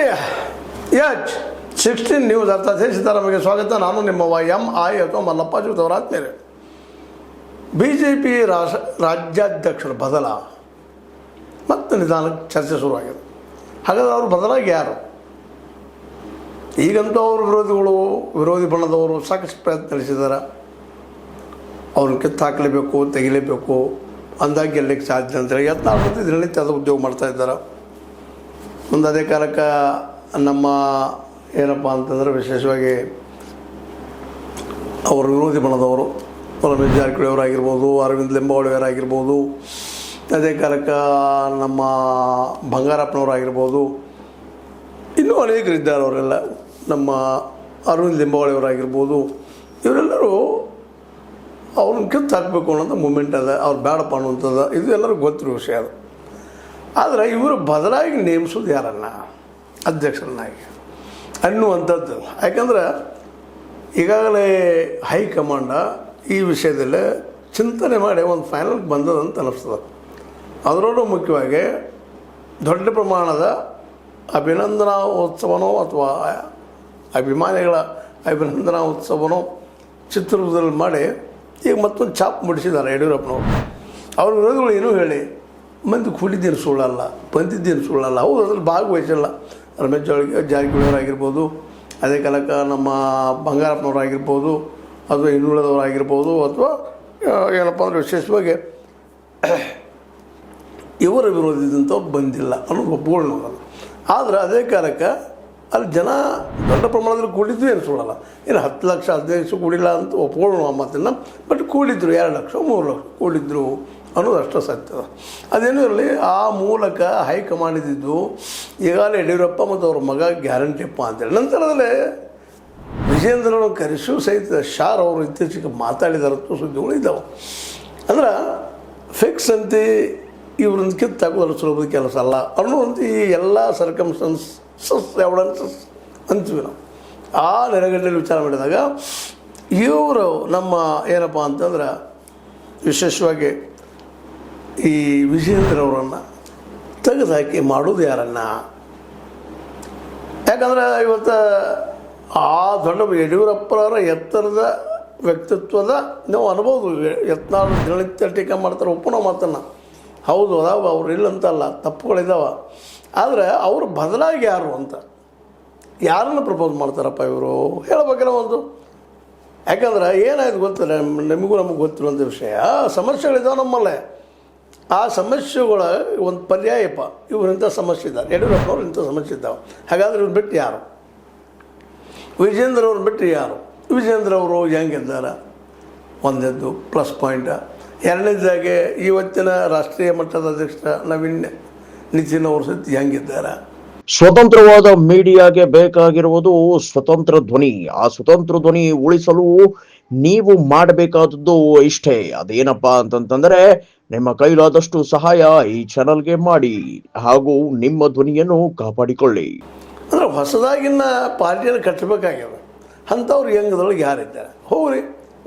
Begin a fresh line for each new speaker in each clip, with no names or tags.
H16 news ಅರ್ಥಾತ್ ಸೀತಾರಾಮಗೆ ಸ್ವಾಗತ. ನಾನು ನಿಮ್ಮ MI ಅಥವಾ ಮಲ್ಲಪ್ಪ ಜೋತವರ ಆತ್ಮೀಯರೇ. BJP ರಾಜ್ಯಾಧ್ಯಕ್ಷರು ಬದಲ ಮತ್ತೆ ನಿಧಾನಕ್ಕೆ ಚರ್ಚೆ ಶುರುವಾಗಿದೆ. ಹಾಗಾದರೆ ಅವರು ಬದಲಾಗಿ ಯಾರು? ಈಗಂತೂ ಅವರು ವಿರೋಧಿ ಬಣದವರು ಸಾಕಷ್ಟು ಪ್ರಯತ್ನ ನಡೆಸಿದ್ದಾರೆ. ಅವ್ರನ್ನ ಕಿತ್ತಾಕಲೇಬೇಕು, ತೆಗಿಲೇಬೇಕು, ಅಂದಾಗಿ ಗೆಲ್ಲಕ್ಕೆ ಸಾಧ್ಯ ಅಂತೇಳಿ ಯತ್ನಾಳ್ಬಂದು ದಿನನಿತ್ಯ ಅದು ಉದ್ಯೋಗ ಮಾಡ್ತಾಯಿದ್ದಾರೆ. ಮುಂದೆ ಅದೇ ಕಾಲಕ್ಕೆ ನಮ್ಮ ಏನಪ್ಪ ಅಂತಂದರೆ ವಿಶೇಷವಾಗಿ ಅವರು ವಿರೋಧಿ ಬಣದವರು ರಮೇಶ್ ಜಾರಕಿಹೊಳಿ ಅವರಾಗಿರ್ಬೋದು, ಅರವಿಂದ್ ಲಿಂಬಾವಳಿಯವರಾಗಿರ್ಬೋದು, ಅದೇ ಕಾಲಕ್ಕೆ ನಮ್ಮ ಬಂಗಾರಪ್ಪನವರಾಗಿರ್ಬೋದು, ಇನ್ನೂ ಅನೇಕರಿದ್ದಾರೆ. ಅವರೆಲ್ಲ ನಮ್ಮ ಅರವಿಂದ್ ಲಿಂಬಾವಳಿಯವರಾಗಿರ್ಬೋದು, ಇವರೆಲ್ಲರೂ ಅವ್ರನ್ನ ಕಿತ್ತು ಹಾಕಬೇಕು ಅನ್ನೋದು ಮೂಮೆಂಟ್ ಅದ. ಅವ್ರು ಬೇಡಪ್ಪ ಅನ್ನುವಂಥದ್ದು ಇದು ಎಲ್ಲರಿಗೂ ಗೊತ್ತಿರೋ ವಿಷಯ ಅದು. ಆದರೆ ಇವರು ಬದಲಾಗಿ ನೇಮಿಸೋದು ಯಾರನ್ನು ಅಧ್ಯಕ್ಷರನ್ನಾಗಿ ಅನ್ನುವಂಥದ್ದು. ಯಾಕಂದ್ರೆ ಈಗಾಗಲೇ ಹೈಕಮಾಂಡ ಈ ವಿಷಯದಲ್ಲಿ ಚಿಂತನೆ ಮಾಡಿ ಒಂದು ಫೈನಲ್ಗೆ ಬಂದದಂತ ಅನ್ನಿಸ್ತದೆ. ಅದರಲ್ಲೂ ಮುಖ್ಯವಾಗಿ ದೊಡ್ಡ ಪ್ರಮಾಣದ ಅಭಿನಂದನಾ ಉತ್ಸವನೋ ಅಥವಾ ಅಭಿಮಾನಿಗಳ ಅಭಿನಂದನಾ ಉತ್ಸವನೋ ಚಿತ್ರದುರ್ಗದಲ್ಲಿ ಮಾಡಿ ಈಗ ಮತ್ತೊಂದು ಚಾಪ್ ಮುಡಿಸಿದ್ದಾರೆ ಯಡಿಯೂರಪ್ಪನವರು. ಅವ್ರ ವಿರೋಧಿಗಳು ಏನೂ ಹೇಳಿ ಮಂದಿ ಕೂಡಿದ್ದೇನು ಸುಳ್ಳಲ್ಲ, ಬಂದಿದ್ದೇನು ಸುಳ್ಳಲ್ಲ, ಹೌದು ಅದ್ರಲ್ಲಿ ಭಾಗವಹಿಸಿಲ್ಲ. ರಮೇಶ್ ಜಾರಕಿಹೊಳಿ ಅವರಾಗಿರ್ಬೋದು, ಅದೇ ಕಾಲಕ್ಕೆ ನಮ್ಮ ಬಂಗಾರಪ್ಪನವರಾಗಿರ್ಬೋದು, ಅಥವಾ ಇನ್ನುಳಿದವರಾಗಿರ್ಬೋದು, ಅಥವಾ ಏನಪ್ಪ ಅಂದರೆ ವಿಶೇಷವಾಗಿ ಇವರ ವಿರೋಧಿದಂಥವ್ರು ಬಂದಿಲ್ಲ ಅನ್ನೋದು ಒಪ್ಪಿಕೊಳ್ಳೋಲ್ಲ. ಆದರೆ ಅದೇ ಕಾಲಕ್ಕೆ ಅಲ್ಲಿ ಜನ ದೊಡ್ಡ ಪ್ರಮಾಣದಲ್ಲಿ ಕೂಡಿದ್ದು ಏನು ಸುಳ್ಳಲ್ಲ. ಏನು 10 ಲಕ್ಷ 15 ಲಕ್ಷ ಕೂಡಿಲ್ಲ ಅಂತ ಒಪ್ಕೊಳ್ಳೋಣ ಮಾತನ್ನು. ಬಟ್ ಕೂಡಿದ್ರು 2 ಲಕ್ಷ 3 ಲಕ್ಷ ಕೂಡಿದ್ರು ಅನ್ನೋದು ಅಷ್ಟು ಸತ್ಯದ. ಅದೇನೂ ಇರಲಿ, ಆ ಮೂಲಕ ಹೈಕಮಾಂಡ್ ಇದ್ದಿದ್ದು ಈಗಾಗಲೇ ಯಡಿಯೂರಪ್ಪ ಮತ್ತು ಅವ್ರ ಮಗ ಗ್ಯಾರಂಟಿಪ್ಪ ಅಂತೇಳಿ. ನಂತರದಲ್ಲೇ ವಿಜೇಂದ್ರನ ಕರೆಸು ಸಹಿತ ಶಾರ್ ಅವರು ಇತ್ತೀಚೆಗೆ ಮಾತಾಡಿದಾರಂತೂ ಸುದ್ದಿಗಳು ಇದ್ದಾವೆ. ಅಂದ್ರೆ ಫಿಕ್ಸ್ ಅಂತೆ ಇವ್ರನ್ನ ಕಿತ್ತಾಕೋದು ಸುಲಭದ ಕೆಲಸ ಅಲ್ಲ ಅನ್ನುವಂಥ ಈ ಎಲ್ಲ ಸರ್ಕಮ್ಸ್ಟನ್ಸಸ್ ಎವಿಡೆನ್ಸಸ್ ಅಂತೀವಿ ನಾವು. ಆ ನೆಲೆಗಟ್ಟಲ್ಲಿ ವಿಚಾರ ಮಾಡಿದಾಗ ಇವರು ನಮ್ಮ ಏನಪ್ಪ ಅಂತಂದ್ರೆ ವಿಶೇಷವಾಗಿ ಈ ವಿಜೇಂದ್ರವರನ್ನು ತೆಗೆದುಹಾಕಿ ಮಾಡೋದು ಯಾರನ್ನು? ಯಾಕಂದರೆ ಇವತ್ತು ಆ ದೊಡ್ಡ ಯಡಿಯೂರಪ್ಪನವರ ಎತ್ತರದ ವ್ಯಕ್ತಿತ್ವದ ನೀವು ಅನ್ಬೋದು. ಯತ್ನಾಳು ದಿನನಿತ್ಯ ಟೀಕೆ ಮಾಡ್ತಾರೆ, ಒಪ್ಪನೋ ಮಾತನ್ನು. ಹೌದು ಅದಾವ, ಅವ್ರು ಇಲ್ಲಂತಲ್ಲ, ತಪ್ಪುಗಳಿದ್ದಾವೆ. ಆದರೆ ಅವರು ಬದಲಾಗಿ ಯಾರು ಅಂತ ಯಾರನ್ನು ಪ್ರಪೋಸ್ ಮಾಡ್ತಾರಪ್ಪ ಇವರು ಹೇಳಬೇಕಲ್ಲ ಒಂದು. ಯಾಕಂದ್ರೆ ಏನಾಯ್ತು ಗೊತ್ತಿಲ್ಲ, ನಮಗೂ ಗೊತ್ತಿರುವಂಥ ವಿಷಯ. ಸಮಸ್ಯೆಗಳಿದ್ದಾವೆ ನಮ್ಮಲ್ಲೇ. ಆ ಸಮಸ್ಯೆಗಳ ಒಂದು ಪರ್ಯಾಯಪ್ಪ ಇವ್ರು ಇಂಥ ಸಮಸ್ಯೆ ಇದ್ದಾರೆ, ಯಡಿಯೂರಪ್ಪನವ್ರು ಇಂಥ ಸಮಸ್ಯೆ ಇದ್ದಾವೆ. ಹಾಗಾದ್ರೆ ಇವ್ರು ಬಿಟ್ಟು ಯಾರು? ವಿಜೇಂದ್ರ ಅವ್ರು ಬಿಟ್ಟು ಯಾರು? ವಿಜೇಂದ್ರ ಅವರು ಹೆಂಗಿದ್ದಾರೆ ಒಂದದ್ದು ಪ್ಲಸ್ ಪಾಯಿಂಟ್. ಎರಡನೇದಾಗೆ ಇವತ್ತಿನ ರಾಷ್ಟ್ರೀಯ ಮಟ್ಟದ ಅಧ್ಯಕ್ಷ ನವೀನ್ ನಿತಿನ್ ಅವರು ಸಹಿತ ಹೆಂಗಿದ್ದಾರೆ?
ಸ್ವತಂತ್ರವಾದ ಮೀಡಿಯಾಗೆ ಬೇಕಾಗಿರುವುದು ಸ್ವತಂತ್ರ ಧ್ವನಿ. ಆ ಸ್ವತಂತ್ರ ಧ್ವನಿ ಉಳಿಸಲು ನೀವು ಮಾಡಬೇಕಾದದ್ದು ಇಷ್ಟೇ. ಅದೇನಪ್ಪಾ ಅಂತಂತಂದ್ರೆ ನಿಮ್ಮ ಕೈಲಾದಷ್ಟು ಸಹಾಯ ಈ ಚಾನಲ್ಗೆ ಮಾಡಿ ಹಾಗೂ ನಿಮ್ಮ ಧ್ವನಿಯನ್ನು ಕಾಪಾಡಿಕೊಳ್ಳಿ.
ಅಂದ್ರೆ ಹೊಸದಾಗಿನ ಪಾರ್ಟಿಯನ್ನು ಕಟ್ಟಬೇಕಾಗ್ಯದ. ಅಂಥವ್ರು ಯಂಗದೊಳಗೆ ಯಾರಿದ್ದಾರೆ? ಹೋಗ್ರಿ,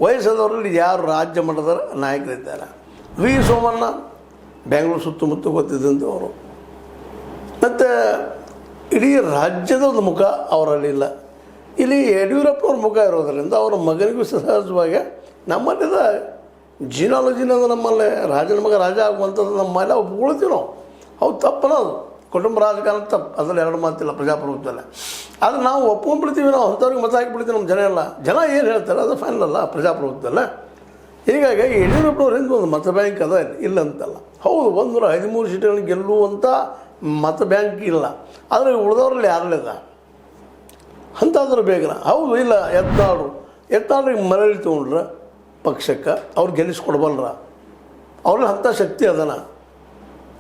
ವಯಸ್ಸಾದವರಲ್ಲಿ ಯಾರು ರಾಜ್ಯ ಮಟ್ಟದ ನಾಯಕರಿದ್ದಾರೆ? ವಿ ಸೋಮಣ್ಣ ಬೆಂಗಳೂರು ಸುತ್ತಮುತ್ತ ಗೊತ್ತಿದ್ದಂಥವರು. ಮತ್ತು ಇಡೀ ರಾಜ್ಯದ ಒಂದು ಮುಖ ಅವರಲ್ಲಿಲ್ಲ. ಇಲ್ಲಿ ಯಡಿಯೂರಪ್ಪನವ್ರ ಮುಖ ಇರೋದರಿಂದ ಅವರ ಮಗನಿಗೂ ಸಹಜವಾಗಿ ನಮ್ಮಲ್ಲಿದ ಜಿನಾಲಜಿನ ನಮ್ಮಲ್ಲೇ ರಾಜನ ಮಗ ರಾಜ ಆಗುವಂಥದ್ದು ನಮ್ಮಲ್ಲ ಒಪ್ಕೊಳ್ತೀವಿ ನಾವು. ಹೌದು, ತಪ್ಪನದು ಕುಟುಂಬ ರಾಜಕಾರಣ ತಪ್ಪು, ಅದರಲ್ಲಿ ಎರಡು ಮಾತಿಲ್ಲ ಪ್ರಜಾಪ್ರಭುತ್ವದಲ್ಲೇ. ಆದರೆ ನಾವು ಒಪ್ಕೊಂಡ್ಬಿಡ್ತೀವಿ, ನಾವು ಅಂಥವ್ರಿಗೆ ಮತ ಹಾಕಿಬಿಡ್ತೀವಿ. ನಮ್ಮ ಜನ ಎಲ್ಲ ಜನ ಏನು ಹೇಳ್ತಾರೆ ಅದು ಫೈನಲ್ ಅಲ್ಲ ಪ್ರಜಾಪ್ರಭುತ್ವದಲ್ಲ. ಹೀಗಾಗಿ ಯಡಿಯೂರಪ್ಪನವರಿಂದ ಒಂದು ಮತ ಬ್ಯಾಂಕ್ ಅದ, ಇಲ್ಲ ಅಂತಲ್ಲ. ಹೌದು, 113 ಸೀಟುಗಳನ್ನು ಗೆಲ್ಲುವಂಥ ಮತ ಬ್ಯಾಂಕ್ ಇಲ್ಲ. ಆದರೆ ಉಳಿದವರಲ್ಲಿ ಯಾರಲ್ಲಿದೆ ಅಂತಾದ್ರೂ ಬೇಗನ. ಹೌದು, ಇಲ್ಲ ಯತ್ನಾಳ್ರಿಗೆ ಮರಳಿ ತೊಗೊಂಡ್ರೆ ಪಕ್ಷಕ್ಕೆ ಅವ್ರು ಗೆಲ್ಲಿಸ್ಕೊಡ್ಬಲ್ರ? ಅವ್ರಲ್ಲಿ ಅಂಥ ಶಕ್ತಿ ಅದನ.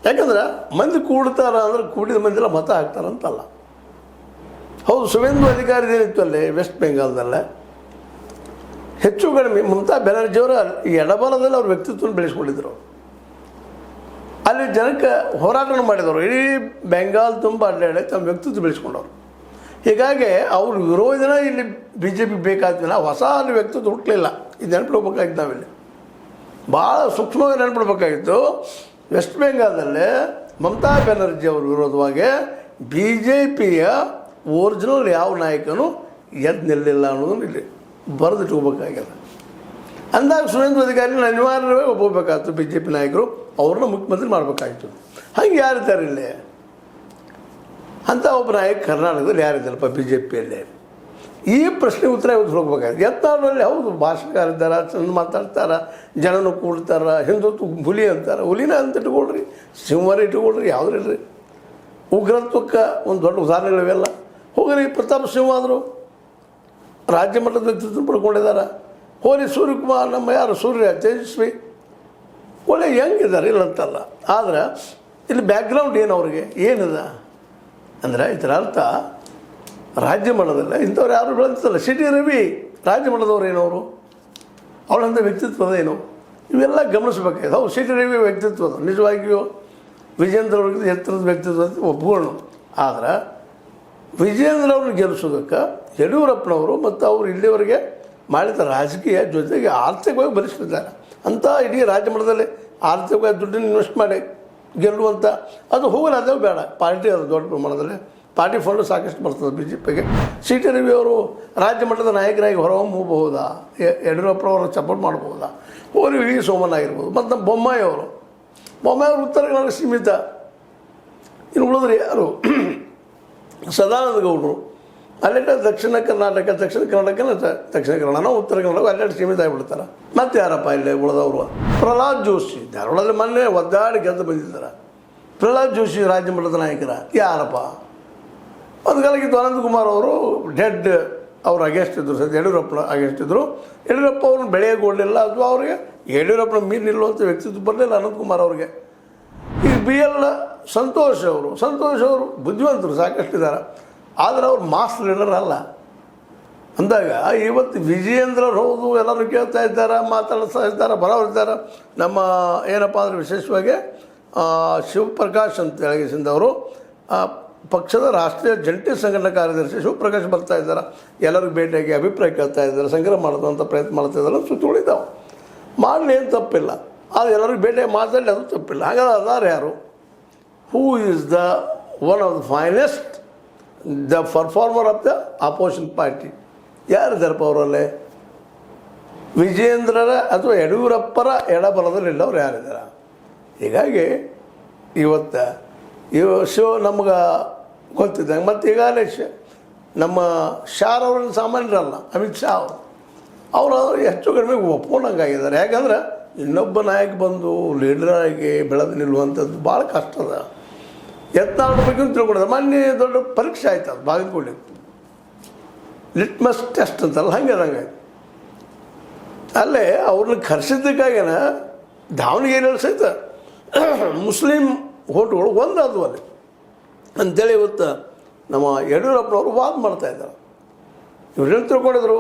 ಯಾಕಂದ್ರೆ ಮಂದಿ ಕೂಡ್ತಾರ ಅಂದ್ರೆ ಕೂಡಿದ ಮಂದಿಲ್ಲ ಮತ ಹಾಕ್ತಾರಂತಲ್ಲ. ಹೌದು, ಸುವೇಂದು ಅಧಿಕಾರಿ ಏನಿತ್ತು ಅಲ್ಲಿ ವೆಸ್ಟ್ ಬೆಂಗಾಲ್ದಲ್ಲೇ ಹೆಚ್ಚು ಕಡಿಮೆ ಮಮತಾ ಬ್ಯಾನರ್ಜಿಯವರ ಎಡಬಲದಲ್ಲಿ ಅವ್ರ ವ್ಯಕ್ತಿತ್ವನ ಬೆಳೆಸ್ಕೊಂಡಿದ್ರು. ಅಲ್ಲಿ ಜನಕ್ಕೆ ಹೋರಾಟ ಮಾಡಿದವರು, ಇಡೀ ಬೆಂಗಾಲ್ ತುಂಬ ಅಡ್ಡಾಡಿ ತಮ್ಮ ವ್ಯಕ್ತಿತ್ವ ಬೆಳೆಸ್ಕೊಂಡವ್ರು. ಹೀಗಾಗಿ ಅವ್ರ ವಿರೋಧನ ಇಲ್ಲಿ BJP ಬೇಕಾದ್ಮೇಲೆ ಹೊಸ ಅಲ್ಲಿ ವ್ಯಕ್ತಿತ್ವ ಹುಟ್ಟಲಿಲ್ಲ. ಇದು ನೆನಪಿಡ್ಬೇಕಾಗಿತ್ತು. ನಾವಿಲ್ಲಿ ಭಾಳ ಸೂಕ್ಷ್ಮವಾಗಿ ನೆನಪಿಡ್ಬೇಕಾಗಿತ್ತು. ವೆಸ್ಟ್ ಬೆಂಗಾಲ್ದಲ್ಲೇ ಮಮತಾ ಬ್ಯಾನರ್ಜಿ ಅವ್ರ ವಿರೋಧವಾಗಿ BJPಯ ಒರಿಜಿನಲ್ ಯಾವ ನಾಯಕನೂ ಎದ್ದು ನಿಲ್ಲಿಲ್ಲ ಅನ್ನೋದನ್ನು ಇಲ್ಲಿ ಬರೆದಿಟ್ಕೋಬೇಕಾಗ್ಯದ. ಅಂದಾಗ ಸುರೇಂದ್ರ ಅಧಿಕಾರಿ ಅನಿವಾರ್ಯವೇ ಒಪ್ಪಬೇಕಾಯ್ತು. BJP ನಾಯಕರು ಅವ್ರನ್ನ ಮುಖ್ಯಮಂತ್ರಿ ಮಾಡಬೇಕಾಯ್ತು. ಹಂಗೆ ಯಾರಿದ್ದಾರೆ ಇಲ್ಲಿ ಅಂತ ಒಬ್ಬ ನಾಯಕ ಕರ್ನಾಟಕದಲ್ಲಿ ಯಾರಿದ್ದಾರಪ್ಪ BJPಯಲ್ಲಿ? ಈ ಪ್ರಶ್ನೆ ಉತ್ತರ ಇವತ್ತು ಹೋಗ್ಬೇಕಾದ್ರೆ ಯತ್ನಾಳಲ್ಲಿ ಹೌದು ಭಾಷಣಕಾರ ಇದ್ದಾರೆ, ಚಂದ ಮಾತಾಡ್ತಾರೆ, ಜನನು ಕೂಡ್ತಾರೆ, ಹಿಂದುತ್ವ ಹುಲಿ ಅಂತಾರೆ. ಹುಲಿನ ಅಂತ ಇಟ್ಕೊಳ್ರಿ, ಸಿಂಹರ ಇಟ್ಕೊಳ್ರಿ, ಯಾವುದ್ರಿಲ್ರಿ. ಉಗ್ರತ್ವಕ್ಕೆ ಒಂದು ದೊಡ್ಡ ಉದಾಹರಣೆಗಳಿವೆಲ್ಲ. ಹೋಗ್ರಿ, ಪ್ರತಾಪ್ ಸಿಂಹ ಆದರು ರಾಜ್ಯ ಮಟ್ಟದ ವ್ಯಕ್ತಿತ್ವ ಪಡ್ಕೊಂಡಿದ್ದಾರೆ. ಹೋಗಿ ಸೂರ್ಯಕುಮಾರ್, ನಮ್ಮ ಯಾರು ಸೂರ್ಯ ತೇಜಸ್ವಿ ಒಳ್ಳೆ ಹೆಂಗಿದ್ದಾರೆ ಇಲ್ಲ ಅಂತಲ್ಲ. ಆದ್ರೆ ಇಲ್ಲಿ ಬ್ಯಾಕ್ಗ್ರೌಂಡ್ ಏನು ಅವ್ರಿಗೆ ಏನಿದೆ ಅಂದರೆ ಇದರ ಅರ್ಥ ರಾಜ್ಯ ಮಟ್ಟದಲ್ಲ ಇಂಥವ್ರು ಯಾರು ಬೆಳೆದಿಲ್ಲ. ಸಿ ಟಿ ರವಿ ರಾಜ್ಯ ಮಟ್ಟದವ್ರು ಏನವರು, ಅವಳಂಥ ವ್ಯಕ್ತಿತ್ವದ ಏನು, ಇವೆಲ್ಲ ಗಮನಿಸಬೇಕಾಗಿದೆ. ಹೌದು, ಸಿ ಟಿ ರವಿ ವ್ಯಕ್ತಿತ್ವದ ನಿಜವಾಗಿಯೂ ವಿಜೇಂದ್ರ ಅವ್ರಿಗೆ ಎತ್ತರದ ವ್ಯಕ್ತಿತ್ವ ಒಪ್ಕೊಂಡು. ಆದ್ರೆ ವಿಜೇಂದ್ರ ಅವ್ರನ್ನ ಗೆಲ್ಲಿಸೋದಕ್ಕೆ ಯಡಿಯೂರಪ್ಪನವರು ಮತ್ತು ಅವರು ಇಲ್ಲಿವರೆಗೆ ಮಾಡಿದ ರಾಜಕೀಯ ಜೊತೆಗೆ ಆರ್ಥಿಕವಾಗಿ ಬಲಿಸ್ತಿದ್ದಾರೆ ಅಂತ ಇಡೀ ರಾಜ್ಯ ಮಟ್ಟದಲ್ಲಿ ಆರ್ಥಿಕವಾಗಿ ದುಡ್ಡನ್ನು ಇನ್ವೆಸ್ಟ್ ಮಾಡಿ ಗೆಲ್ಲುವಂಥ ಅದು ಹೋಗಲಾದ ಬೇಡ. ಪಾರ್ಟಿ ಅದು ದೊಡ್ಡ ಪ್ರಮಾಣದಲ್ಲಿ ಪಾರ್ಟಿ ಫಂಡು ಸಾಕಷ್ಟು ಬರ್ತದೆ BJPಗೆ. ಸಿ ಟಿ ರವಿ ಅವರು ರಾಜ್ಯ ಮಟ್ಟದ ನಾಯಕರಾಗಿ ಹೊರಹೊಮ್ಮಬಹುದಾ? ಯಡಿಯೂರಪ್ಪನವರು ಸಪೋರ್ಟ್ ಮಾಡ್ಬೋದಾ? ಹೋಗಿ ವಿ ಸೋಮಣ್ಣ ಆಗಿರ್ಬೋದು. ಮತ್ತು ನಮ್ಮ ಬೊಮ್ಮಾಯಿ ಅವರು ಉತ್ತರ ಕನ್ನಡ ಸೀಮಿತ. ಇನ್ನು ಉಳಿದ್ರೆ ಯಾರು ಸದಾನಂದ ಗೌಡರು ಅಲ್ಲೆಲ್ಲ ದಕ್ಷಿಣ ಕರ್ನಾಟಕ ಉತ್ತರ ಕನ್ನಡ ಅಲ್ಲೆಲ್ಲ ಸೀಮಿತ ಆಗಿಬಿಡ್ತಾರೆ. ಮತ್ತು ಯಾರಪ್ಪ ಇಲ್ಲಿ ಉಳಿದವರು? ಪ್ರಹ್ಲಾದ್ ಜೋಶಿ ಧಾರವಾಡದಲ್ಲಿ ಮೊನ್ನೆ ಒದ್ದಾಡಿ ಗೆದ್ದು ಬಂದಿದ್ದಾರೆ. ಪ್ರಹ್ಲಾದ್ ಜೋಶಿ ರಾಜ್ಯ ಮಟ್ಟದ ನಾಯಕರ ಯಾರಪ್ಪ? ಒಂದು ಕಾಲಕ್ಕಿತ್ತು ಅನಂತಕುಮಾರ್ ಅವರು ಡೆಡ್ ಅವ್ರು ಅಗೇನ್ಸ್ಟ್ ಇದ್ದರು, ಸದ್ಯ ಯಡಿಯೂರಪ್ಪನ ಅಗೇನ್ಸ್ಟ್ ಇದ್ದರು. ಯಡಿಯೂರಪ್ಪ ಅವ್ರನ್ನ ಬೆಳೆಯಗೊಳ್ಳಲಿಲ್ಲ, ಅಥವಾ ಅವರಿಗೆ ಯಡಿಯೂರಪ್ಪನ ಮೀರಿ ನಿಲ್ಲುವಂಥ ವ್ಯಕ್ತಿತ್ವ ಬರಲಿಲ್ಲ ಅನಂತಕುಮಾರ್ ಅವ್ರಿಗೆ. ಈಗ BL ಸಂತೋಷ್ ಅವರು ಬುದ್ಧಿವಂತರು ಸಾಕಷ್ಟಿದ್ದಾರೆ, ಆದರೆ ಅವ್ರು ಮಾಸ್ ಲೀಡರ್ ಅಲ್ಲ. ಅಂದಾಗ ಇವತ್ತು ವಿಜಯೇಂದ್ರರು ಹೌದು ಎಲ್ಲರೂ ಕೇಳ್ತಾ ಇದ್ದಾರೆ, ಮಾತಾಡ್ತಾ ಇದ್ದಾರೆ, ಬರೋರಿದ್ದಾರೆ. ನಮ್ಮ ಏನಪ್ಪ ಅಂದರೆ ವಿಶೇಷವಾಗಿ ಶಿವಪ್ರಕಾಶ್ ಅಂತ ಹೇಳಿಸಿದವರು ಪಕ್ಷದ ರಾಷ್ಟ್ರೀಯ ಜಂಟಿ ಸಂಘಟನಾ ಕಾರ್ಯದರ್ಶಿ ಶಿವಪ್ರಕಾಶ್ ಬರ್ತಾ ಇದ್ದಾರೆ. ಎಲ್ಲರಿಗೂ ಭೇಟಿಯಾಗಿ ಅಭಿಪ್ರಾಯ ಕೇಳ್ತಾ ಇದ್ದಾರೆ, ಸಂಗ್ರಹ ಮಾಡೋದಂಥ ಪ್ರಯತ್ನ ಮಾಡ್ತಾ ಇದ್ದಾರೆ. ಸುತ್ತುಳಿದಾವೆ, ಮಾಡಲಿ ಏನು ತಪ್ಪಿಲ್ಲ. ಅದು ಎಲ್ಲರಿಗೂ ಭೇಟಿಯಾಗಿ ಮಾತಾಡಲಿ, ಅದು ತಪ್ಪಿಲ್ಲ. ಹಾಗಾದ್ರೆ ಅದಾರೆ ಯಾರು? Who is the one of the finest the performer of the opposition party? ಯಾರಿದ್ದಾರಪ್ಪ ಅವರಲ್ಲೇ? ವಿಜೇಂದ್ರರ ಅಥವಾ ಯಡಿಯೂರಪ್ಪರ ಎಡಬಲದಲ್ಲಿ ಅವ್ರು ಯಾರಿದ್ದಾರೆ? ಹೀಗಾಗಿ ಇವತ್ತು ನಮ್ಗೆ ಗೊತ್ತಿದ್ದಂಗೆ ಮತ್ತು ಈಗಾಗಲೇ ನಮ್ಮ ಶಾರ್ ಅವ್ರನ್ನ ಸಾಮಾನ್ಯರಲ್ಲ, ಅಮಿತ್ ಶಾ ಅವರು ಹೆಚ್ಚು ಕಡಿಮೆ ಒಪ್ಕೊಂಡಂಗಾಗಿದ್ದಾರೆ. ಯಾಕಂದ್ರೆ ಇನ್ನೊಬ್ಬ ನಾಯಕ ಬಂದು ಲೀಡರಾಗಿ ಬೆಳೆದು ನಿಲ್ಲುವಂಥದ್ದು ಭಾಳ ಕಷ್ಟ ಅದ. ಯತ್ನಾಳ್ ಬಗ್ಗೆ ತಿಳ್ಕೊಂಡಿದ್ದಾರೆ. ಮೊನ್ನೆ ದೊಡ್ಡ ಪರೀಕ್ಷೆ ಆಯ್ತು, ಅದು ಬಾಗಲಕೋಟೆ ಲಿಟ್ಮಸ್ ಟೆಸ್ಟ್ ಅಂತಲ್ಲ, ಹಂಗೆ ಅಲ್ಲೇ ಅವ್ರನ್ನ ಕರೆಸಿದ್ದಕ್ಕಾಗೇನ ದಾವಣಗೆರೆಯಲ್ಲಿ ಸಹಿತ ಮುಸ್ಲಿಂ ಓಟ್ಗಳು ಒಂದಾದವು ಅಲ್ಲಿ ಅಂಥೇಳಿ ಇವತ್ತು ನಮ್ಮ ಯಡಿಯೂರಪ್ಪನವರು ವಾದ ಮಾಡ್ತಾಯಿದ್ದಾರೆ. ಇವ್ರೇನು ತಿಳ್ಕೊಂಡಿದ್ರು,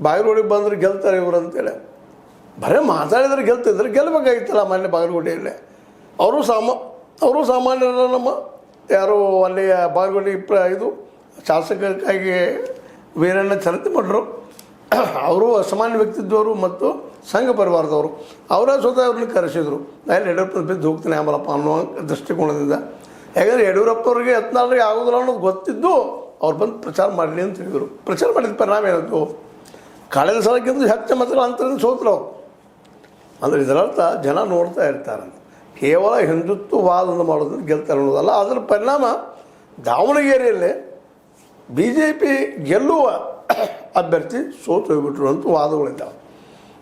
ಬಾಗಲಕೋಟೆಗೆ ಬಂದರೆ ಗೆಲ್ತಾರೆ ಇವರು ಅಂತೇಳಿ. ಬರೀ ಮಾತಾಡಿದ್ರೆ ಗೆಲ್ತಿದ್ರು, ಗೆಲ್ಲಬೇಕಾಗಿತ್ತಲ್ಲ. ಮೊನ್ನೆ ಬಾಗಲಕೋಟೆಯಲ್ಲೇ ಅವರು ಸಾಮಾನ್ಯರ ನಮ್ಮ ಯಾರು ಅಲ್ಲಿ ಬಾಗಲಕೋಟೆ ಇದು ಶಾಸಕಕ್ಕಾಗಿ ವೀರಣ್ಣ ಚಲತಿ ಮಾಡ್ರು. ಅವರು ಅಸಾಮಾನ್ಯ ವ್ಯಕ್ತಿತ್ವವರು ಮತ್ತು ಸಂಘ ಪರಿವಾರದವರು. ಅವರೇ ಸ್ವತಃ ಅವ್ರನ್ನ ಕರೆಸಿದರು. ನಾನು ಯಡಿಯೂರಪ್ಪನ ಬಿದ್ದು ಹೋಗ್ತೀನಿ ಆಮೇಲಪ್ಪ ಅನ್ನೋ ದೃಷ್ಟಿಕೋನದಿಂದ. ಯಾಕಂದರೆ ಯಡಿಯೂರಪ್ಪವ್ರಿಗೆ ಯತ್ನಾಳ್ರಿಗೆ ಆಗೋದಿಲ್ಲ ಅನ್ನೋದು ಗೊತ್ತಿದ್ದು ಅವ್ರು ಬಂದು ಪ್ರಚಾರ ಮಾಡಲಿ ಅಂತ ಹೇಳಿದರು. ಪ್ರಚಾರ ಮಾಡಿದ ಪರಿಣಾಮ ಏನಾಯ್ತು? ಕಳೆದ ಸಲಕ್ಕಿಂತ ಹೆಚ್ಚು ಮತಗಳ ಅಂತರದಿಂದ ಸೋತರು ಅವರು. ಅಂದರೆ ಇದರರ್ಥ ಜನ ನೋಡ್ತಾ ಇರ್ತಾರೆ. ಕೇವಲ ಹಿಂದುತ್ವವಾದವನ್ನು ಮಾಡೋದನ್ನು ಗೆಲ್ತಾರೆ ಅನ್ನೋದಲ್ಲ. ಅದರ ಪರಿಣಾಮ ದಾವಣಗೆರೆಯಲ್ಲೇ BJP ಗೆಲ್ಲುವ ಅಭ್ಯರ್ಥಿ ಸೋತು ಹೋಗ್ಬಿಟ್ರು ಅಂತ ವಾದಗಳಿದ್ದಾವೆ.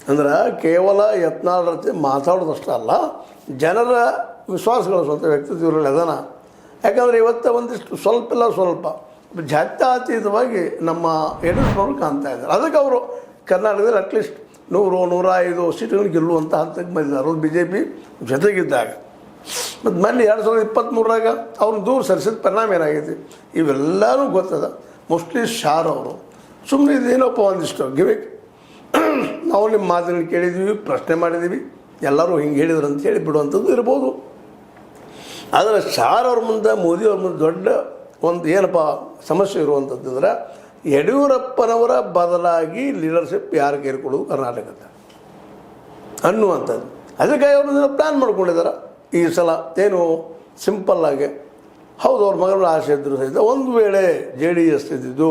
ಅಂದ್ರೆ ಕೇವಲ ಯತ್ನಾಳ್ ಜೊತೆ ಮಾತಾಡೋದಷ್ಟೇ ಅಲ್ಲ, ಜನರ ವಿಶ್ವಾಸಗಳು ಸ್ವಂತ ವ್ಯಕ್ತಿತ್ವರಲ್ಲಿ ಅದಾನ. ಯಾಕಂದರೆ ಇವತ್ತು ಒಂದಿಷ್ಟು ಸ್ವಲ್ಪ ಜಾತ್ಯತೀತವಾಗಿ ನಮ್ಮ ಯಡಿಯೂರಪ್ಪನವರು ಕಾಣ್ತಾ ಇದ್ದಾರೆ. ಅದಕ್ಕೆ ಅವರು ಕರ್ನಾಟಕದಲ್ಲಿ ಅಟ್ಲೀಸ್ಟ್ 100-105 ಸೀಟುಗಳು ಗೆಲ್ಲುವಂಥ ಹಂತಕ್ಕೆ ಬಂದಿದ್ದಾರೆ. ಅದು BJP ಜೊತೆಗಿದ್ದಾಗ. ಮತ್ತು ಮೊನ್ನೆ 2023 ಅವ್ರನ್ನ ದೂರ ಸರಿಸಿದ ಪರಿಣಾಮ ಏನಾಗೈತಿ ಇವೆಲ್ಲನೂ ಗೊತ್ತದ. ಮೋಸ್ಟ್ಲಿ ಶಾರ್ ಅವರು ಸುಮ್ಮನೆ ಇದೇನಪ್ಪ ಒಂದಿಷ್ಟು ಗಿವಿಕ್ ನಾವು ನಿಮ್ಮ ಮಾತನ್ನು ಕೇಳಿದ್ದೀವಿ, ಪ್ರಶ್ನೆ ಮಾಡಿದ್ದೀವಿ, ಎಲ್ಲರೂ ಹಿಂಗೆ ಹೇಳಿದ್ರು ಅಂತ ಹೇಳಿ ಬಿಡುವಂಥದ್ದು ಇರ್ಬೋದು. ಆದರೆ ಶಾರ್ ಅವ್ರ ಮುಂದೆ ಮೋದಿಯವ್ರ ಮುಂದೆ ದೊಡ್ಡ ಒಂದು ಏನಪ್ಪ ಸಮಸ್ಯೆ ಇರುವಂಥದ್ದು ಅಂದರೆ ಯಡಿಯೂರಪ್ಪನವರ ಬದಲಾಗಿ ಲೀಡರ್ಶಿಪ್ ಯಾರು ಕೇರ್ಕೊಳ್ಳೋದು ಕರ್ನಾಟಕದ ಅನ್ನುವಂಥದ್ದು. ಅದಕ್ಕಾಗಿ ಅವರು ಪ್ಲ್ಯಾನ್ ಮಾಡ್ಕೊಂಡಿದ್ದಾರೆ. ಈ ಸಲ ಏನು ಸಿಂಪಲ್ಲಾಗಿ ಹೌದು, ಅವ್ರ ಮಗಳ ಆಸೆ ಇದ್ದರೂ ಸಹಿತ ಒಂದು ವೇಳೆ JDS ಇದ್ದಿದ್ದು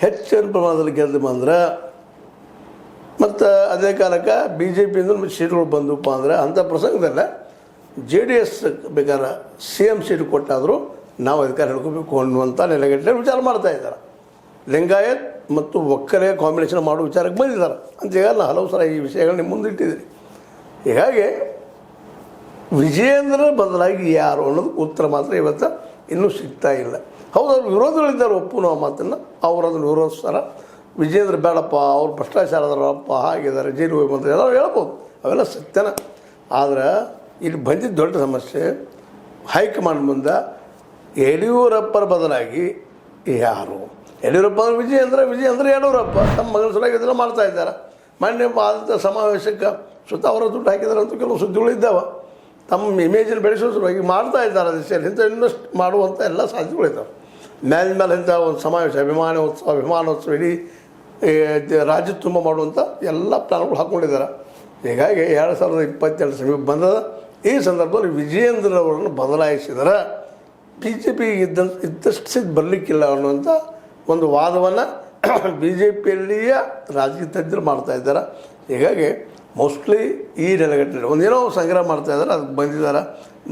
ಹೆಚ್ಚಿನ ಪ್ರಮಾಣದಲ್ಲಿ ಗೆದ್ದು ಬಂದ್ರೆ ಮತ್ತು ಅದೇ ಕಾಲಕ್ಕೆ BJPಯಿಂದ ಸೀಟ್ಗಳು ಬಂದಪ್ಪ ಅಂದರೆ ಅಂಥ ಪ್ರಸಂಗದಲ್ಲ JDS ಬೇಕಾದ್ರೆ CM ಸೀಟ್ ಕೊಟ್ಟಾದರೂ ನಾವು ಅಧಿಕಾರ ಹಿಡ್ಕೋಬೇಕು ಅನ್ನುವಂಥ ನೆಲೆಗಟ್ಟಲೆ ವಿಚಾರ ಮಾಡ್ತಾ ಇದ್ದಾರೆ. ಲಿಂಗಾಯತ್ ಮತ್ತು ಒಕ್ಕಲೆ ಕಾಂಬಿನೇಷನ್ ಮಾಡೋ ವಿಚಾರಕ್ಕೆ ಬಂದಿದ್ದಾರೆ ಅಂತ ಈಗ ನಾನು ಹಲವು ಸಲ ಈ ವಿಷಯಗಳನ್ನ ನಿಮ್ಮ ಮುಂದೆ ಇಟ್ಟಿದ್ದೀನಿ. ಹೀಗಾಗಿ ವಿಜಯೇಂದ್ರ ಬದಲಾಗಿ ಯಾರು ಅನ್ನೋದು ಉತ್ತರ ಮಾತ್ರ ಇವತ್ತು ಇನ್ನೂ ಸಿಗ್ತಾ ಇಲ್ಲ. ಹೌದು, ಅವ್ರು ವಿರೋಧಿಗಳಿದ್ದಾರೆ, ಒಪ್ಪು ನಾವು ಮಾತನ್ನು ಅವ್ರು ಅದನ್ನು ವಿರೋಧಿಸ್ತಾರೆ. ವಿಜಯೇಂದ್ರ ಬೇಡಪ್ಪ, ಅವ್ರು ಭ್ರಷ್ಟಾಚಾರದವರಪ್ಪ, ಹಾಗಿದ್ದಾರೆ, ಜೈಲು ಹೋಗಿ ಬಂದರೆ ಎಲ್ಲ ಹೇಳ್ಬೋದು, ಅವೆಲ್ಲ ಸತ್ಯನ. ಆದ್ರೆ ಇಲ್ಲಿ ಬಂದಿದ್ದ ದೊಡ್ಡ ಸಮಸ್ಯೆ ಹೈಕಮಾಂಡ್ ಮುಂದೆ ಯಡಿಯೂರಪ್ಪರ ಬದಲಾಗಿ ಯಾರು? ಯಡಿಯೂರಪ್ಪ ಅಂದ್ರೆ ವಿಜಯೇಂದ್ರ ಯಡಿಯೂರಪ್ಪ ತಮ್ಮ ಮಗನ ಸಲುವಾಗಿ ಇದೆಲ್ಲ ಮಾಡ್ತಾ ಇದ್ದಾರೆ. ಮಾನ್ಯ ಆದಂಥ ಸಮಾವೇಶಕ್ಕೆ ಸ್ವತಃ ಅವರ ದುಡ್ಡು ಹಾಕಿದ್ದಾರೆ ಅಂತ ಕೆಲವು ಸುದ್ದಿಗಳಿದ್ದಾವೆ. ತಮ್ಮ ಇಮೇಜನ್ನು ಬೆಳೆಸೋ ಸಲುವಾಗಿ ಮಾಡ್ತಾ ಇದ್ದಾರೆ. ದೇಶದಲ್ಲಿ ಇಂಥ ಇನ್ವೆಸ್ಟ್ ಮಾಡುವಂಥ ಎಲ್ಲ ಸಾಧ್ಯತೆಗಳಿದ್ದಾವೆ. ಮೇಲೆ ಇಂಥ ಒಂದು ಸಮಾವೇಶ, ವಿಮಾನೋತ್ಸವ ಇಡೀ ರಾಜ್ಯ ತುಂಬ ಮಾಡುವಂಥ ಎಲ್ಲ ಪ್ಲಾನ್ಗಳು ಹಾಕ್ಕೊಂಡಿದ್ದಾರೆ. ಹೀಗಾಗಿ 2022 ಸಮೀಪ ಬಂದದ. ಈ ಸಂದರ್ಭದಲ್ಲಿ ವಿಜಯೇಂದ್ರವರನ್ನು ಬದಲಾಯಿಸಿದರೆ BJP ಇದ್ದಷ್ಟು ಸಿದ್ದು ಬರಲಿಕ್ಕಿಲ್ಲ ಅನ್ನುವಂಥ ಒಂದು ವಾದವನ್ನು BJPಯಲ್ಲಿಯ ರಾಜಕೀಯ ತಜ್ಞರು ಮಾಡ್ತಾ ಇದ್ದಾರೆ. ಹೀಗಾಗಿ ಮೋಸ್ಟ್ಲಿ ಈ ನೆಲೆಗಟ್ಟಲೆ ಒಂದೇನೋ ಸಂಗ್ರಹ ಮಾಡ್ತಾಯಿದ್ದಾರೆ. ಅದಕ್ಕೆ ಬಂದಿದ್ದಾರೆ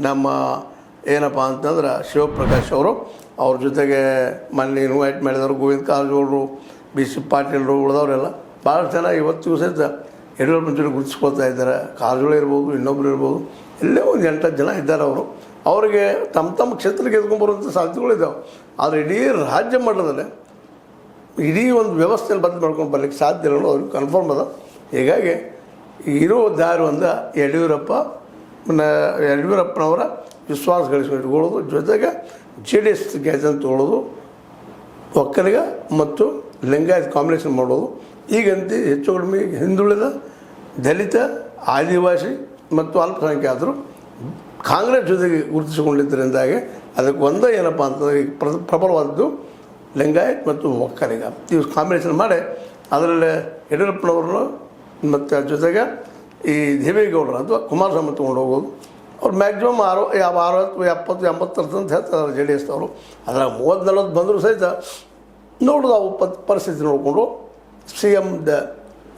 ನಮ್ಮ ಏನಪ್ಪ ಅಂತಂದ್ರೆ ಶಿವಪ್ರಕಾಶ್ ಅವರು, ಅವ್ರ ಜೊತೆಗೆ ಮೊನ್ನೆ ಇನ್ವೈಟ್ ಮಾಡಿದವರು ಗೋವಿಂದ ಕಾರಜೋಳರು, BC ಪಾಟೀಲರು, ಉಳಿದವರೆಲ್ಲ ಭಾಳ ಜನ ಇವತ್ತಿಗೂ ಸಹಿತ ಯಡಿಯೂರಪ್ಪನ ಜೊತೆ ಗುರುತಿಸ್ಕೊಳ್ತಾ ಇದ್ದಾರೆ. ಕಾರಜೋಳ ಇರ್ಬೋದು, ಇನ್ನೊಬ್ರು ಇರ್ಬೋದು, ಇಲ್ಲೇ ಒಂದು 8 ಜನ ಇದ್ದಾರೆ. ಅವರಿಗೆ ತಮ್ಮ ಕ್ಷೇತ್ರಕ್ಕೆ ಗೆದ್ಕೊಂಡ್ಬರುವಂಥ ಸಾಧ್ಯತೆಗಳಿದ್ದಾವೆ. ಆದರೆ ಇಡೀ ರಾಜ್ಯ ಮಟ್ಟದಲ್ಲಿ ಇಡೀ ಒಂದು ವ್ಯವಸ್ಥೆಯನ್ನು ಬದಲು ಮಾಡ್ಕೊಂಡು ಬರ್ಲಿಕ್ಕೆ ಸಾಧ್ಯ ಇಲ್ಲ, ಅವ್ರಿಗೆ ಕನ್ಫರ್ಮ್ ಅದ. ಹೀಗಾಗಿ ಇರೋ ದಾರಿ ಒಂದು ಯಡಿಯೂರಪ್ಪನವರ ವಿಶ್ವಾಸ ಗಳಿಸಿಕೊಳ್ಳೋದು, ಜೊತೆಗೆ JDS ಗ್ಯಾಸನ್ನು ತೊಗೊಳ್ಳೋದು, ಒಕ್ಕಲಿಗ ಮತ್ತು ಲಿಂಗಾಯತ್ ಕಾಂಬಿನೇಷನ್ ಮಾಡೋದು. ಈಗಂತೂ ಹೆಚ್ಚು ಕಡಿಮೆ ಹಿಂದುಳಿದ, ದಲಿತ, ಆದಿವಾಸಿ ಮತ್ತು ಅಲ್ಪಸಂಖ್ಯಾತರು ಕಾಂಗ್ರೆಸ್ ಜೊತೆಗೆ ಗುರುತಿಸಿಕೊಂಡಿದ್ದರಿಂದಾಗಿ ಅದಕ್ಕೆ ಒಂದೇ ಏನಪ್ಪ ಅಂತಂದರೆ ಪ್ರಬಲವಾದದ್ದು ಲಿಂಗಾಯತ್ ಮತ್ತು ಒಕ್ಕಲಿಗ. ಇವು ಕಾಂಬಿನೇಷನ್ ಮಾಡಿ ಅದರಲ್ಲಿ ಯಡಿಯೂರಪ್ಪನವ್ರನ್ನ ಮತ್ತು ಜೊತೆಗೆ ಈ ದೇವೇಗೌಡರು ಅಥವಾ ಕುಮಾರಸ್ವಾಮಿ ತೊಗೊಂಡು ಹೋಗೋದು. ಅವ್ರು ಮ್ಯಾಕ್ಸಿಮಮ್ 60, 70, 80% ಅಂತ ಹೇಳ್ತಾರೆ JDS ಅವರು. ಅದ್ರಾಗ 30-40 ಬಂದರೂ ಸಹಿತ ನೋಡೋದು ಅವು ಪರಿಸ್ಥಿತಿ ನೋಡಿಕೊಂಡು CMದ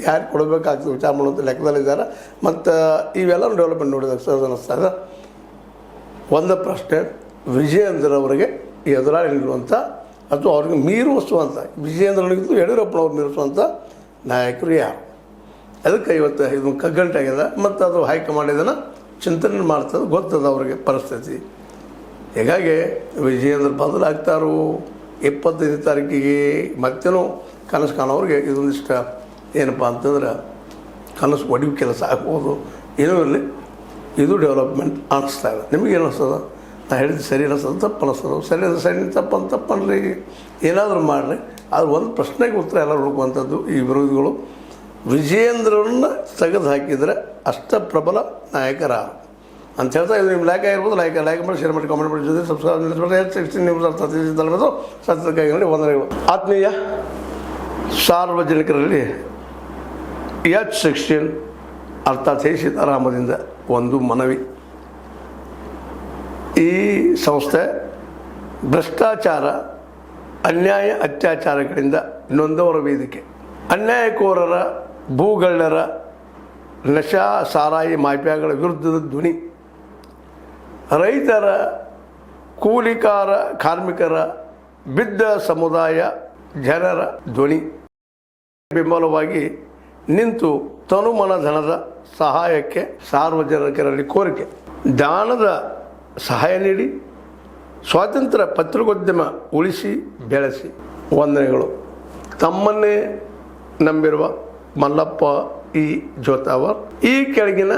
ಯಾರು ಕೊಡಬೇಕಾಗ್ತದೆ ವಿಚಾರ ಮಾಡುವಂಥ ಲೆಕ್ಕದಲ್ಲಿದ್ದಾರೆ. ಮತ್ತು ಇವೆಲ್ಲ ಡೆವಲಪ್ಮೆಂಟ್ ನೋಡಿದಾಗ ಸರ್ ಅನ್ನಿಸ್ತಾ ಇದೆ. ಒಂದು ಪ್ರಶ್ನೆ, ವಿಜಯೇಂದ್ರ ಅವರಿಗೆ ಎದುರಾಳಿ ನಿಲ್ಲುವಂಥ ಅಥವಾ ಅವ್ರಿಗೆ ಮೀರಿಸುವಂಥ, ವಿಜಯೇಂದ್ರನಿಗಿಂತ ಯಡಿಯೂರಪ್ಪನವ್ರು ಮೀರಿಸುವಂಥ ನಾಯಕರು ಯಾರು? ಅದಕ್ಕೆ ಇವತ್ತು ಇದನ್ನು ಕಗ್ಗಂಟಾಗಿದೆ. ಮತ್ತು ಅದು ಹೈಕಮಾಂಡ್ ಇದನ್ನು ಚಿಂತನೆ ಮಾಡ್ತದೆ, ಗೊತ್ತದ ಅವ್ರಿಗೆ ಪರಿಸ್ಥಿತಿ. ಹೀಗಾಗಿ ವಿಜಯೇಂದ್ರ ಬದಲಾಗ್ತಾರೋ 25 ತಾರೀಕಿಗೆ ಮತ್ತೇನೋ ಕನಸು ಕಾಣೋರಿಗೆ ಇದೊಂದಿಷ್ಟು ಏನಪ್ಪ ಅಂತಂದ್ರೆ ಕನಸು ಒಡಿವು ಕೆಲಸ ಆಗ್ಬೋದು. ಏನೂ ಇರಲಿ, ಇದು ಡೆವಲಪ್ಮೆಂಟ್ ಅನ್ನಿಸ್ತಾ ಇದೆ. ನಿಮಗೆ ಏನು ಅನಿಸ್ತದ? ನಾನು ಹೇಳಿದ್ದು ಸರಿ ಅನ್ನಿಸ್ತದ, ತಪ್ಪು ಅನ್ನಿಸ್ತದ? ಸರಿ ಅಂದರೆ ಸರಿ, ತಪ್ಪನ್ರಿ, ಏನಾದರೂ ಮಾಡಿರಿ. ಆದರೆ ಒಂದು ಪ್ರಶ್ನೆಗೆ ಉತ್ತರ ಎಲ್ಲ ಹುಡುಕುವಂಥದ್ದು ಈ ವಿರೋಧಿಗಳು. ವಿಜಯೇಂದ್ರನ್ನ ತೆಗೆದು ಹಾಕಿದರೆ ಅಷ್ಟ ಪ್ರಬಲ ನಾಯಕರ ಅಂತ ಹೇಳ್ತಾ ಇದು ನಿಮ್ಮ ಲೈಕ್ ಆಗಿರ್ಬೋದು. ಲೈಕ್ ಮಾಡಿ, ಶೇರ್ ಮಾಡಿ, ಕಾಮೆಂಟ್ ಮಾಡಿ, ಜೊತೆ ಸಬ್ಸ್ಕ್ರೈಬ್ ನೀವು ಸತ್ಯಕ್ಕಾಗಿ ವಂದನೆಗಳು. ಆತ್ಮೀಯ ಸಾರ್ವಜನಿಕರಲ್ಲಿ H16 ಅರ್ಥಾತ್ ಸೀತಾರಾಮದಿಂದ ಒಂದು ಮನವಿ. ಈ ಸಂಸ್ಥೆ ಭ್ರಷ್ಟಾಚಾರ, ಅನ್ಯಾಯ, ಅತ್ಯಾಚಾರಗಳಿಂದ ನೊಂದವರ ವೇದಿಕೆ. ಅನ್ಯಾಯಕೋರರ, ಭೂಗಳ್ಳರ, ನಶಾ ಸಾರಾಯಿ ಮಾಫಿಯಾಗಳ ವಿರುದ್ಧದ ಧ್ವನಿ. ರೈತರ, ಕೂಲಿಕಾರ, ಕಾರ್ಮಿಕರ, ಬಿದ್ದ ಸಮುದಾಯ ಜನರ ಧ್ವನಿ. ಬೆಂಬಲವಾಗಿ ನಿಂತು ತನುಮನ ಧನದ ಸಹಾಯಕ್ಕೆ ಸಾರ್ವಜನಿಕರಲ್ಲಿ ಕೋರಿಕೆ. ದಾನದ ಸಹಾಯ ನೀಡಿ ಸ್ವಾತಂತ್ರ್ಯ ಪತ್ರಿಕೋದ್ಯಮ ಉಳಿಸಿ ಬೆಳೆಸಿ. ವಂದನೆಗಳು. ತಮ್ಮನ್ನೇ ನಂಬಿರುವ ಮಲ್ಲಪ್ಪ ಇ ಜೋತಾವರ್. ಈ ಕೆಳಗಿನ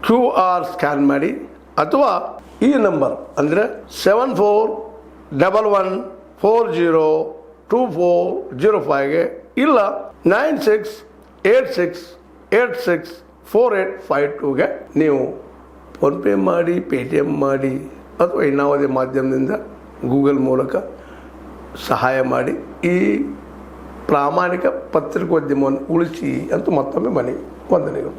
QR ಸ್ಕ್ಯಾನ್ ಮಾಡಿ ಅಥವಾ ಈ ನಂಬರ್ ಅಂದರೆ 7411402405ಗೆ ಇಲ್ಲ 9686864852ಗೆ ನೀವು ಫೋನ್ಪೇ ಮಾಡಿ, ಪೇಟಿಎಮ್ ಮಾಡಿ ಅಥವಾ ಇನ್ನಾವುದೇ ಮಾಧ್ಯಮದಿಂದ ಗೂಗಲ್ ಮೂಲಕ ಸಹಾಯ ಮಾಡಿ ಈ ಪ್ರಾಮಾಣಿಕ ಪತ್ರಿಕೋದ್ಯಮವನ್ನು ಉಳಿಸಿ ಅಂತ ಮತ್ತೊಮ್ಮೆ ಮನವಿ. ವಂದನೆಗಳು.